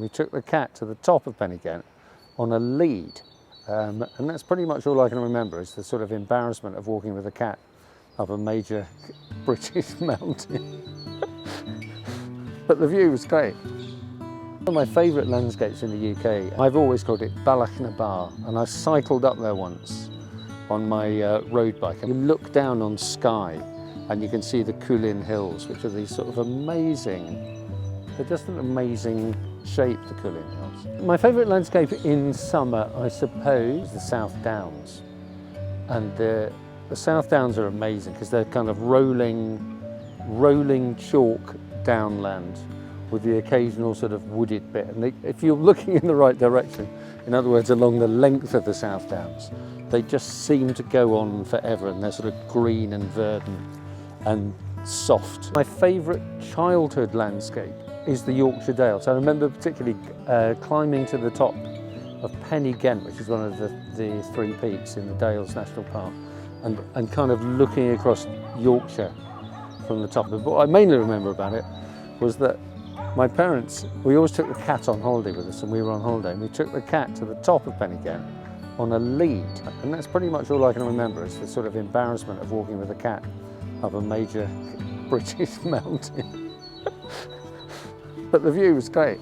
We took the cat to the top of Pen y Ghent on a lead. And that's pretty much all I can remember, is the sort of embarrassment of walking with a cat up a major British mountain. But the view was great. One of my favourite landscapes in the UK, I've always called it Ballach na Bar, and I cycled up there once on my road bike, and you look down on Skye and you can see the Coolin Hills, which are these sort of amazing, they're just an amazing shape, the Coolin Hills. My favourite landscape in summer, I suppose, the South Downs. And the South Downs are amazing because they're kind of rolling chalk downland with the occasional sort of wooded bit. And if you're looking in the right direction, in other words, along the length of the South Downs, they just seem to go on forever, and they're sort of green and verdant and soft. My favourite childhood landscape is the Yorkshire Dales. I remember particularly climbing to the top of Pen y Ghent, which is one of the three peaks in the Dales National Park, and kind of looking across Yorkshire from the top. But what I mainly remember about it was that my parents, we always took the cat on holiday with us, and we were on holiday, and we took the cat to the top of Pen y Ghent on a lead. And that's pretty much all I can remember, is the sort of embarrassment of walking with a cat up a major British mountain. But the view was great.